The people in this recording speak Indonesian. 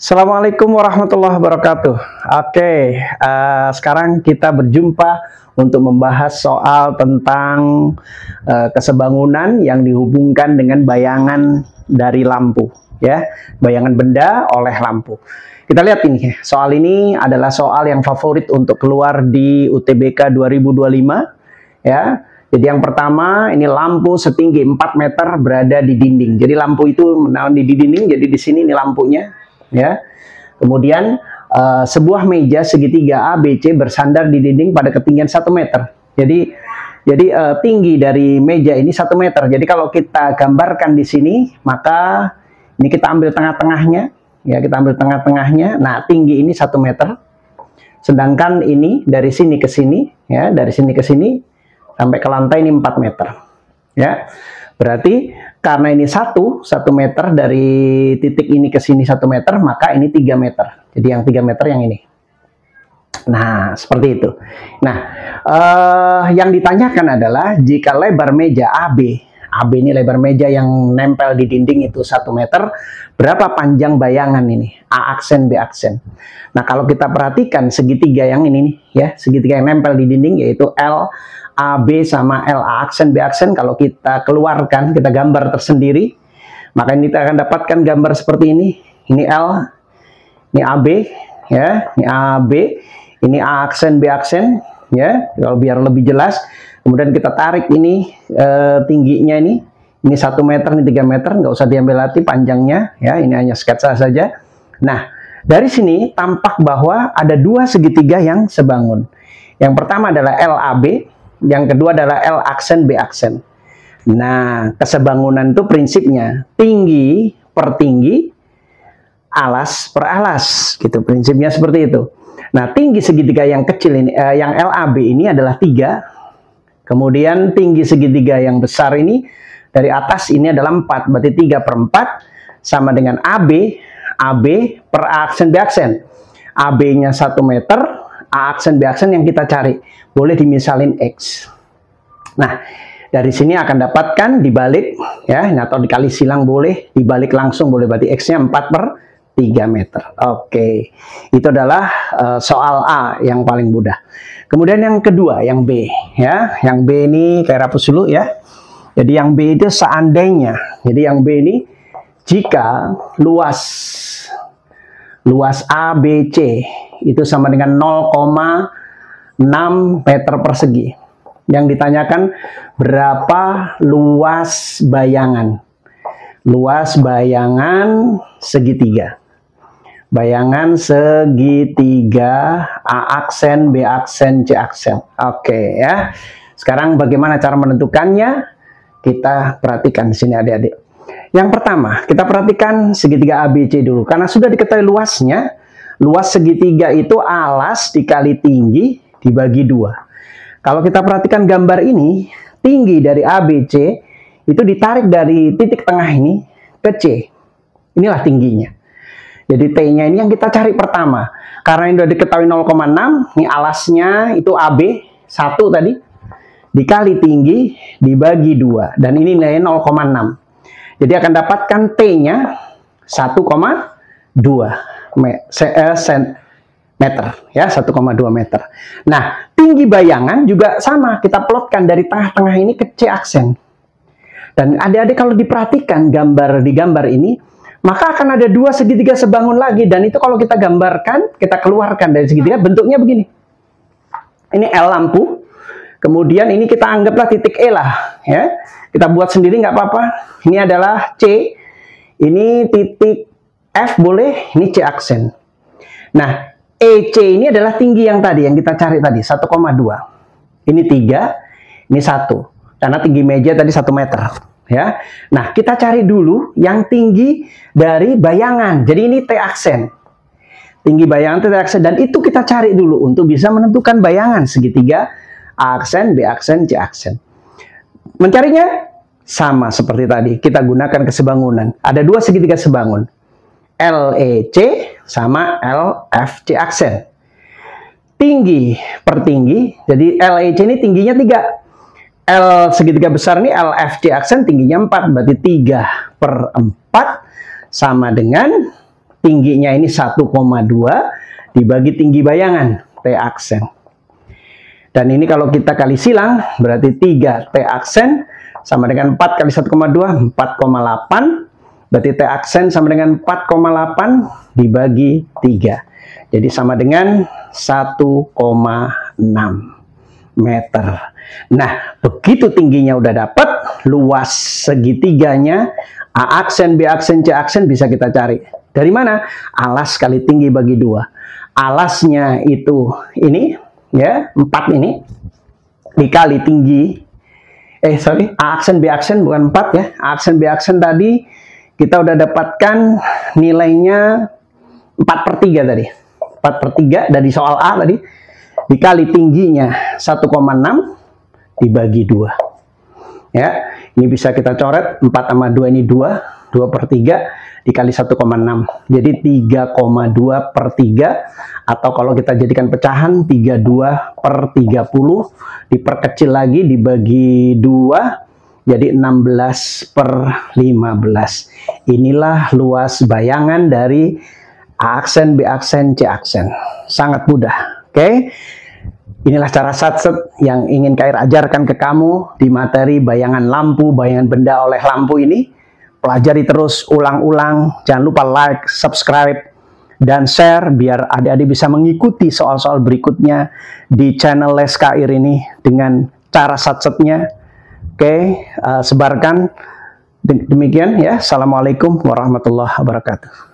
Assalamualaikum warahmatullahi wabarakatuh. Oke, sekarang kita berjumpa untuk membahas soal tentang kesebangunan yang dihubungkan dengan bayangan dari lampu, ya, bayangan benda oleh lampu. Kita lihat ini, soal ini adalah soal yang favorit untuk keluar di UTBK 2025, ya. Jadi yang pertama, ini lampu setinggi 4 meter berada di dinding. Jadi lampu itu di dinding, jadi di sini ini lampunya. Ya, kemudian sebuah meja segitiga ABC bersandar di dinding pada ketinggian 1 meter. Jadi tinggi dari meja ini 1 meter. Jadi kalau kita gambarkan di sini, maka ini kita ambil tengah-tengahnya, ya, kita ambil tengah-tengahnya. Nah, tinggi ini 1 meter. Sedangkan ini dari sini ke sini, ya, dari sini ke sini sampai ke lantai ini 4 meter. Ya. Berarti karena ini 1 meter dari titik ini ke sini 1 meter, maka ini 3 meter. Jadi yang 3 meter yang ini. Nah, seperti itu. Nah, yang ditanyakan adalah jika lebar meja AB ini lebar meja yang nempel di dinding itu 1 meter, berapa panjang bayangan ini? A aksen, B aksen. Nah, kalau kita perhatikan segitiga yang ini nih, ya, segitiga yang nempel di dinding yaitu L AB sama LA aksen B aksen, kalau kita keluarkan, kita gambar tersendiri, maka ini kita akan dapatkan gambar seperti ini. Ini L, ini AB, ya, ini AB, ini A aksen B aksen, ya, kalau biar lebih jelas. Kemudian kita tarik ini tingginya ini 1 meter, ini 3 meter, nggak usah diambil hati panjangnya, ya, ini hanya sketsa saja. Nah, dari sini tampak bahwa ada 2 segitiga yang sebangun. Yang pertama adalah LAB, yang kedua adalah L aksen B aksen. Nah, kesebangunan itu prinsipnya tinggi per tinggi, alas per alas, gitu. Prinsipnya seperti itu. Nah, tinggi segitiga yang kecil ini, yang LAB ini adalah 3. Kemudian tinggi segitiga yang besar ini dari atas ini adalah 4. Berarti 3 per 4 sama dengan AB per A aksen B aksen. AB-nya 1 meter, A aksen B aksen yang kita cari. Boleh dimisalin X. Nah, dari sini akan dapatkan dibalik, ya, atau dikali silang boleh, dibalik langsung boleh, berarti X-nya 4 per 3 meter. Oke, itu adalah soal A yang paling mudah. Kemudian yang kedua, yang B, ya, yang B ini kayak rapus dulu, ya. Jadi yang B itu seandainya, jadi yang B ini jika luas ABC itu sama dengan 0,6 meter persegi. Yang ditanyakan berapa luas bayangan? Luas bayangan segitiga. Bayangan segitiga A aksen, B aksen, C aksen. Oke, ya. Sekarang bagaimana cara menentukannya? Kita perhatikan di sini adik-adik. Yang pertama, kita perhatikan segitiga ABC dulu. Karena sudah diketahui luasnya, luas segitiga itu alas dikali tinggi dibagi 2. Kalau kita perhatikan gambar ini, tinggi dari ABC itu ditarik dari titik tengah ini ke C. Inilah tingginya. Jadi T-nya ini yang kita cari pertama. Karena ini sudah diketahui 0,6, ini alasnya itu AB, 1 tadi, dikali tinggi dibagi 2. Dan ini nilainya 0,6. Jadi akan dapatkan T-nya 1,2 meter, ya, 1,2 meter. Nah, tinggi bayangan juga sama, kita plotkan dari tengah-tengah ini ke C aksen. Dan adik-adik kalau diperhatikan di gambar ini, maka akan ada 2 segitiga sebangun lagi, dan itu kalau kita gambarkan, kita keluarkan dari segitiga, bentuknya begini. Ini L lampu, kemudian ini kita anggaplah titik E lah, ya. Kita buat sendiri nggak apa-apa. Ini adalah C, ini titik F boleh, ini C aksen. Nah, EC ini adalah tinggi yang tadi, yang kita cari tadi, 1,2. Ini 3, ini 1. Karena tinggi meja tadi 1 meter. Ya. Nah, kita cari dulu yang tinggi dari bayangan. Jadi ini T aksen. Tinggi bayangan T aksen. Dan itu kita cari dulu untuk bisa menentukan bayangan segitiga A aksen, B aksen, C aksen. Mencarinya sama seperti tadi. Kita gunakan kesebangunan. Ada 2 segitiga sebangun. LEC sama LFC aksen. Tinggi per tinggi. Jadi LEC ini tingginya 3. L segitiga besar ini LFC aksen tingginya 4. Berarti 3 per 4 sama dengan tingginya ini 1,2 dibagi tinggi bayangan T aksen. Dan ini kalau kita kali silang berarti 3 T aksen sama dengan 4 kali 1,2 4,8. Berarti T aksen sama dengan 4,8 dibagi 3. Jadi sama dengan 1,6 meter. Nah, begitu tingginya udah dapat, luas segitiganya A aksen, B aksen, C aksen bisa kita cari. Dari mana? Alas kali tinggi bagi 2. Alasnya itu ini, ya, 4 ini, dikali tinggi, A aksen, B aksen, bukan 4 ya. A aksen, B aksen tadi, kita udah dapatkan nilainya 4/3 tadi. 4/3 dari soal A tadi, dikali tingginya 1,6 dibagi 2. Ya, ini bisa kita coret, 4 sama 2 ini 2, 2/3 dikali 1,6. Jadi 3,2/3, atau kalau kita jadikan pecahan 32/30, diperkecil lagi dibagi 2, jadi 16/15. Inilah luas bayangan dari A aksen, B aksen, C aksen. Sangat mudah. Oke. Inilah cara satset yang ingin Kair ajarkan ke kamu di materi bayangan lampu, bayangan benda oleh lampu ini. Pelajari terus, ulang-ulang. Jangan lupa like, subscribe, dan share biar adik-adik bisa mengikuti soal-soal berikutnya di channel Les Kair ini dengan cara satsetnya. Oke, sebarkan. Demikian ya. Assalamualaikum warahmatullahi wabarakatuh.